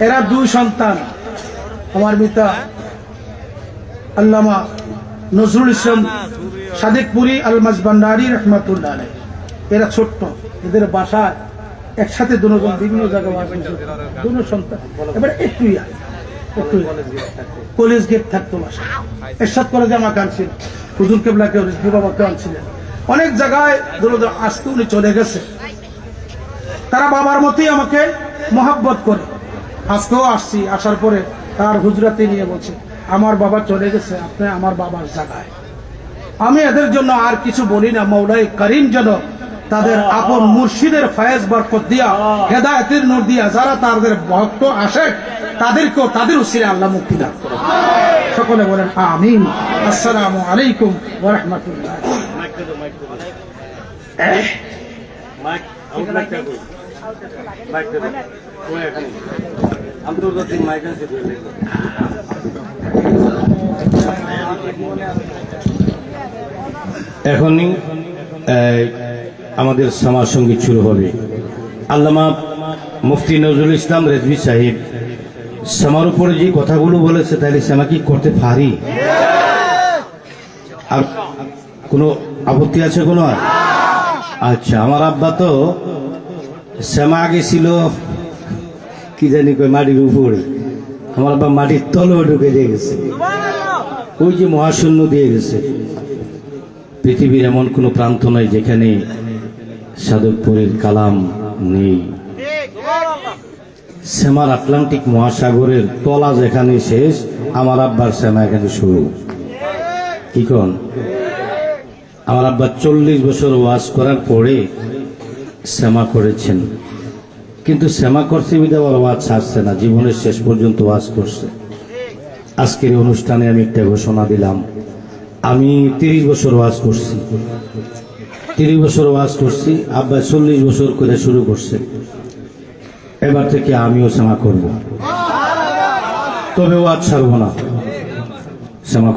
এরা দুই সন্তান, আমার পিতা আল্লামা নজরুল ইসলাম সাদেকপুরি আলমাজ ভান্ডারী রহমাতুল্লাহ আলাইহি। এরা ছোট্ট, এদের বাসায় একসাথে দুজন বিভিন্ন জায়গায় দুটো সন্তান। এবার একটু কলেজ গেট থাকতো বাসা, এরশাদ কলেজে আমাকে আনছিল, হুজুর কেবলাকে বাবাকে আনছিলেন, অনেক জায়গায় আসতে উনি চলে গেছে। তারা বাবার মতোই আমাকে মহাব্বত করে। আজকেও আসছি, আসার পরে তার হুজরাতে নিয়ে বলছে আমার বাবা চলে গেছে, আপনি আমার বাবার জায়গায়। আমি এদের জন্য আর কিছু বলি না, মওলাই করিম যেন তাদের আপন মুর্শিদের ফয়েজ বরকত দিয়া, হেদায়েতের নূর দিয়া যারা তাদের ভক্ত আসে তাদেরকেও তাদের উসিলায় আল্লাহ মুক্তি দান করুন। সকলে বলেন আমিন। আসসালামু আলাইকুম ওয়া রাহমাতুল্লাহ। এখনই আমাদের সমাজ সঙ্গীত শুরু হবে। আল্লামা মুফতি নজরুল ইসলাম রেজভী সাহেব সমার উপরে যে কথাগুলো বলেছে তাহলে শ্যামা কি করতে পারি? আর কোনো আপত্তি আছে কোনো? আচ্ছা, আমার আব্বা তো শ্যামা আগে ছিল কি জানি কই মাটির উপরে, আমার আব্বা মাটির তলেও ঢুকে দিয়ে গেছে, ওই যে মহাশূন্য দিয়ে গেছে। পৃথিবীর এমন কোনো প্রান্ত নয় যেখানে সাদেকপুরের কালাম নেই। শ্যামার আটলান্টিক মহাসাগরের তলা যেখানে শেষ, আমার আব্বার শ্যামা এখানে শুরু। কি কোন? আমার আব্বা 40 বছর ওয়াজ করার পরে শ্যামা করেছেন, কিন্তু শ্যামা করছে বিধে আবার ওয়াজ ছাড়ছে না, জীবনের শেষ পর্যন্ত ওয়াজ করছে। আজকের অনুষ্ঠানে আমি একটা ঘোষণা দিলাম, আমি 30 বছর ওয়াজ করছি, 30 বছর ওয়াজ করছি, আব্বা 40 বছর করে শুরু করছে। এবার থেকে আমিও শ্যামা করব, তবে ওয়াজ ছাড়বো না, শ্যামা।